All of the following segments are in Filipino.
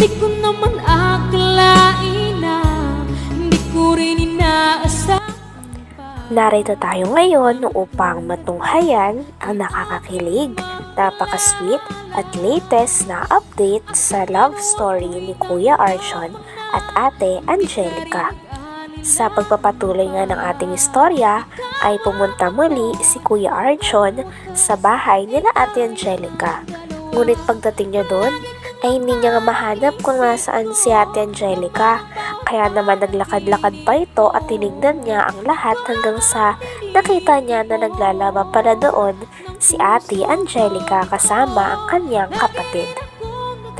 Di ko naman akalain na hindi ko rin inaasahan. Narito tayo ngayon upang matunghayan ang nakakakilig, napaka-sweet at latest na update sa love story ni Kuya Arjon at Ate Angelica. Sa pagpapatuloy nga ng ating istorya ay pumunta muli si Kuya Arjon sa bahay nila Ate Angelica. Ngunit pagdating niya doon ay hindi niya nga mahanap kung nasaan si Ate Angelica. Kaya naman naglakad-lakad pa ito at tinignan niya ang lahat hanggang sa nakita niya na naglalaba pala doon si Ate Angelica kasama ang kanyang kapatid.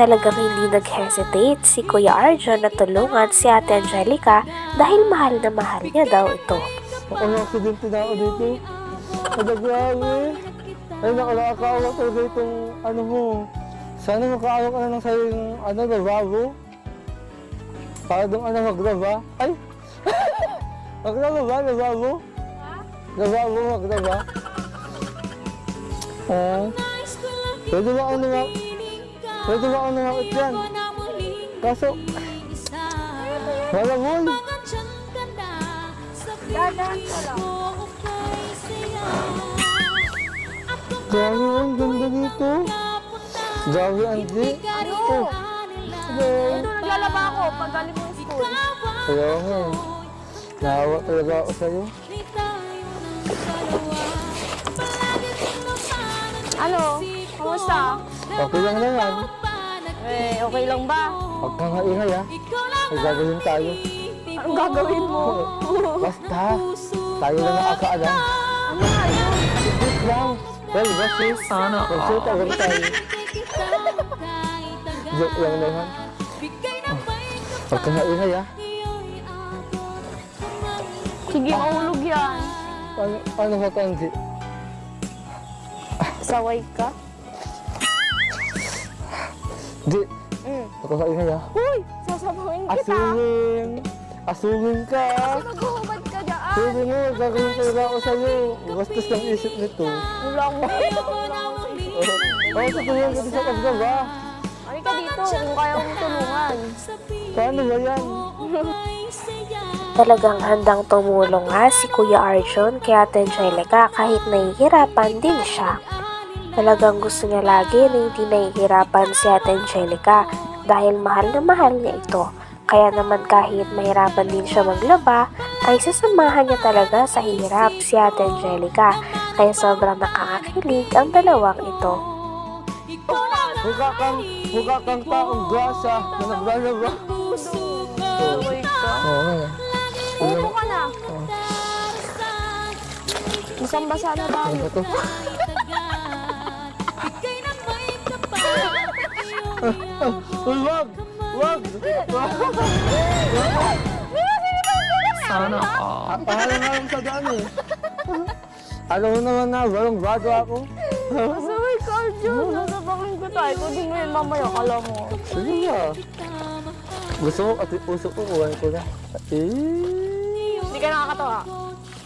Talagang hindi nag-hesitate si Kuya Arjon na tulungan si Ate Angelica dahil mahal na mahal niya daw ito. Aksidente na ako dito. Grabe. Ay, nakakaawa talaga itong ano mo. Sana makaawa ka na lang sa'yo yung lababo. Para doon maglaba. Ay! Maglaba ba? Lababo? Lababo, maglaba. Pwede ba ako numakit yan? Kaso, malabol. Dadaan ka lang. Grabe, ang ganda dito. Grabe, Andy. Ano? Ito naglalaba ako pag galing mo yung school. Kaya nga. Naawa talaga ako sa'yo. Ano? Kamusta? Okay lang naman. Okay lang ba? Huwag kang haingay ha. May gagawin tayo. Anong gagawin mo? Basta, tayo lang nakakaalam. Ano nga yun? Wait lang. Well, basta, sana magsutawan tayo. Joke lang naman. Huwag kang haingay ha. Sige, mahulog yan. Ano ka, Tansi? Saway ka? Di. Huwag kang haingay ha. Uy! Sasabawin kita! Asungin ka! Kasi maghuhubad ka dyan! Pwede mo, gagawin talaga ako sa'yo. Bastos ng isip nito. Wala akong Tutulungan ka sa paggaba. Halika dito kung kaya mong tulungan. Paano ba yan? Talagang handang tumulong nga si Kuya Arjon kay Ate Angelica kahit nahihirapan din siya. Talagang gusto niya lagi na hindi nahihirapan si Ate Angelica dahil mahal na mahal niya ito. Kaya naman kahit mahirapan din siya maglaba, ay sasamahan niya talaga sa hirap si Ate Angelica. Kaya sobrang nakakakilig ang dalawang ito. Mukha kang taong grasa na naglalaba. Saway ka? Upo ka na. Basang-basa na tayo. Uy, wag! Wag! Sana ka. Pahala nga lang sa daan eh. Alam mo naman na, walang bago ako. Saway ka, Arjon. Nasabakin ko tayo. Kung di mo yun mamaya, kala mo. Sige nga. Gusto mo at puso ko, kuhan ko na. Hindi ka nakakatawa.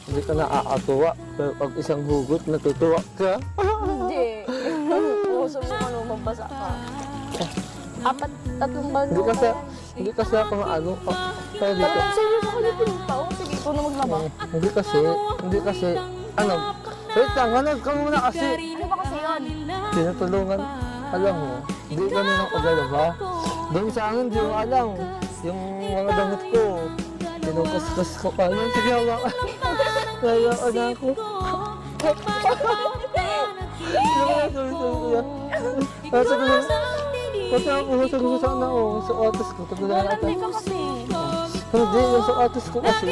Hindi ka naakatuwa. Pero pag isang hugot, natutuwa ka. Hindi. Puso mo ano, mabasa ka. Tatlong ba? Hindi kasi ako maano. Kaya dito. Parang sige sa kanya pinuntaw. Sige, ikaw na maglaba. Hindi kasi, wait lang, hanap ka muna kasi. Ano ba kasi yun? Tinutulungan, alam mo, hindi ganun ang paglalaba. Doon sa akin, di mo alam. Yung mga damit ko, kinukuskus ko pa. Sige, hawa ka. Nayaan na ako. Sorry. Pati ako sana ako sa otis ko. Hindi ka kasi. Hindi, yung sa otis ko kasi.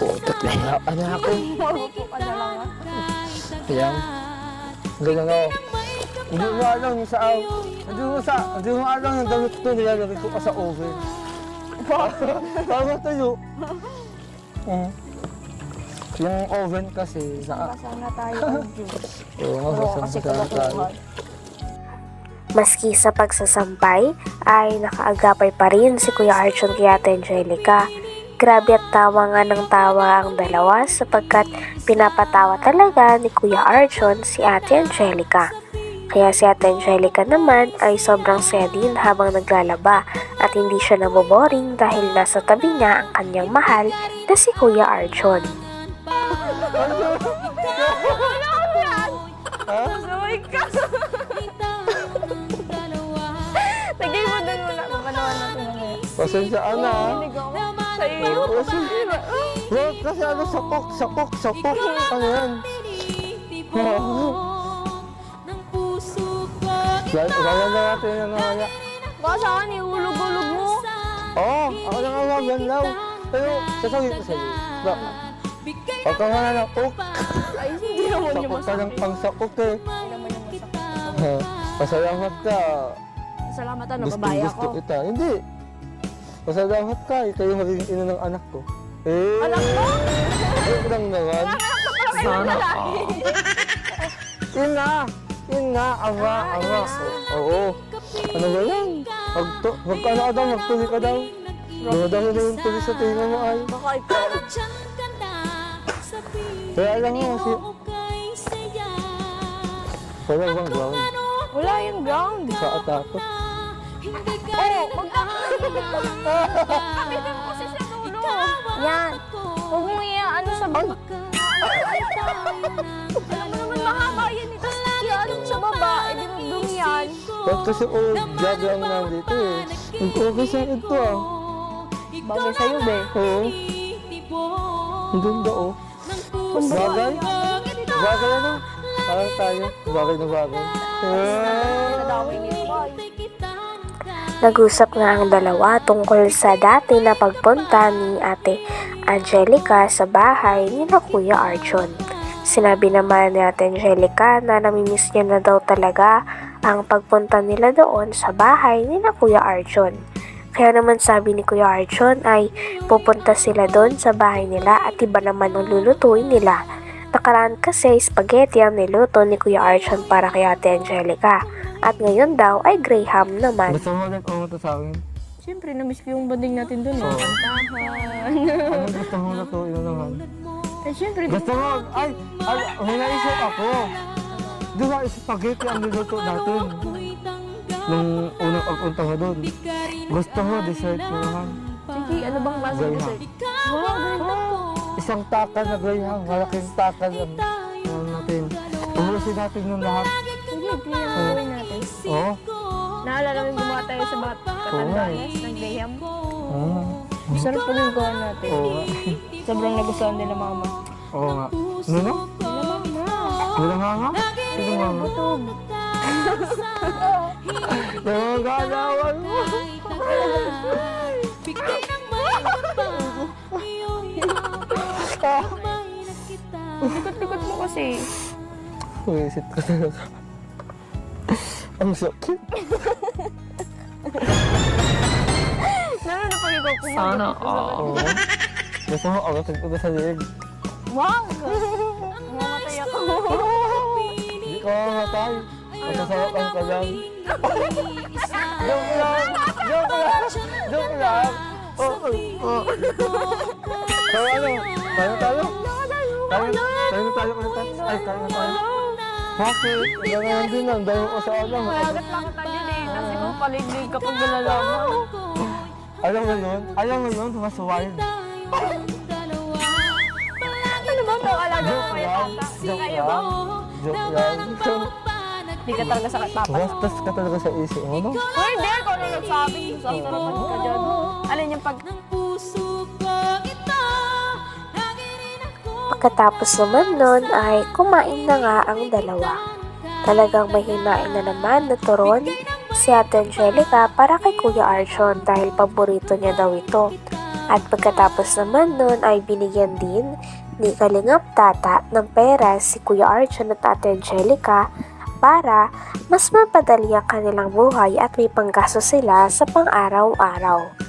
Putot lang ako. Marupo ka na lang. Ayan. Ganyan ako. Hindi mo alam sa hindi mo alam yung damit ko nilalagay ko pa sa oven. Para tayo. Yung oven kasi Basang na tayo, Arjon. Oo, Kasi kalakuhan. Maski sa pagsasampay ay nakaagapay pa rin si Kuya Arjon kay Ate Angelica. Grabe at tawa nga ng tawa ang dalawa sapagkat pinapatawa talaga ni Kuya Arjon si Ate Angelica. Kaya si Ate Angelica naman ay sobrang saya din habang naglalaba at hindi siya naboboring dahil nasa tabi niya ang kanyang mahal na si Kuya Arjon. Sorry ka. Lagay mo doon muna. Mapanawan natin mamaya. Pasensya na. Hinig ako sa iyo. Wag kasi ano, sapok. Ano yan? Gawin na natin yan mamaya. Baka saan ihulog-hulog mo? Oo, ako na nga magandang. Pero sasabihin ko sa'yo. Huwag ka nga na pok. Ay, hindi naman yung Sapok ka ng pangsapok eh. Hindi naman yung masakit. Pasalamat ka. Salamat na, babae ako. Gusto kita. Hindi. Pasalamat ka. Ikaw yung magiging ina ng anak ko. Anak mo? Ayun lang naman. Sana Ina, awa. Oo. Ano ba yan? Magkano ka daw, magtuli ka daw. Dumadami na yung tuli sa tinga mo ay. Baka ikaw. Kaya alam mo, wala bang ground? Wala yung ground. Sa atakot. Oo, Kapitin mo kasi sa dulo. Yan. Huwag mo ano sa baba. Alam mo naman mahaba yan. Tapos yan sa baba. E dinudumi yan. Ba't kasi old job lang nandito eh. Nag-okay sa akin to ah. Bagay sa'yo, be. Oo. Ang ganda oh. Bagay? Bagay ano? Parang tayo. Bagay na bagay. Nadamay niyo ba? Nag-usap nga ang dalawa tungkol sa dati na pagpunta ni Ate Angelica sa bahay ni na Kuya Arjon. Sinabi naman ni Ate Angelica na namimiss niya na daw talaga ang pagpunta nila doon sa bahay ni na Kuya Arjon. Kaya naman sabi ni Kuya Arjon ay pupunta sila doon sa bahay nila at iba naman ang lulutuin nila. Nakaraan kasi spaghetti ang niluto ni Kuya Arjon para kay Ate Angelica. At ngayon daw ay graham naman. Gusto mo ulit pumunta sa akin? Siyempre, namiss ko yung banding natin dun. Oo. Kantahan. Anong gusto mo lutuin na naman? Eh, siyempre. Gusto mo, may naisip ako. Di ba spaghetti ang niluto natin? Nung unang pagpunta mo doon. Gusto mo, dessert mo naman. Sige, ano bang klase Graham. dessert? Wow, ganda. Isang takal na graham, malaking takal ang natin. Ubusin natin yung lahat. Sige, clear ang gawin natin. Oo. Naalala mo yung gumawa tayo sa Katandanes ng graham? Oo. Sarap po yung gawa natin. Oo. Sobrang nagustuhan nila mama. Oo nga. Nino? Nila mama? Sino mama? Butog. Nangagalawan mo. Likot-likot mo kasi. Uwisit ka talaga. Ang sakit. Lalo na pag ikaw kumagat. Sana, oo. Gusto mo, agatin ko sa liig. Wow! Mamatay ako. Hindi ka mamatay. Masasawakan ka lang. Joke lang! Kaya ano? Kaya tayo? Kaya na tayo ulit. Ay, kaya na tayo. Bakit? Ganyan din lang. Dahil ko sa alam. Mayagat lang kita dyan eh. Kasi kung paliglig kapag nalalaman. Alam mo yun, mas wild. Ano ba ito? Alaga mo may tata? Kaya ba? Joke lang. Hindi ka talaga sa papa. Bastos ka talaga sa isip mo, no? Uy, hindi! Kung ano nagsabi, sasarapan ka dyan. Alin yung pag... Pagkatapos naman nun ay kumain na nga ang dalawa. Talagang may hinain na naman na turon si Ate Angelica para kay Kuya Arjon dahil paborito niya daw ito. At pagkatapos naman nun ay binigyan din ni Kalingap Tata ng pera si Kuya Arjon at Ate Angelica para mas mapadali ang kanilang buhay at may panggasto sila sa pang-araw-araw.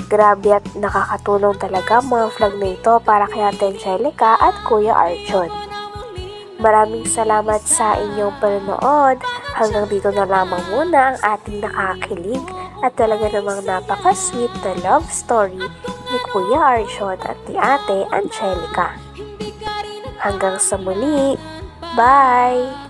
Grabe at nakakatulong talaga mga vlog na ito para kay Ate Angelica at Kuya Arjon. Maraming salamat sa inyong panonood. Hanggang dito na lamang muna ang ating nakakakilig at talaga namang napaka-sweet na love story ni Kuya Arjon at ni Ate Angelica. Hanggang sa muli. Bye!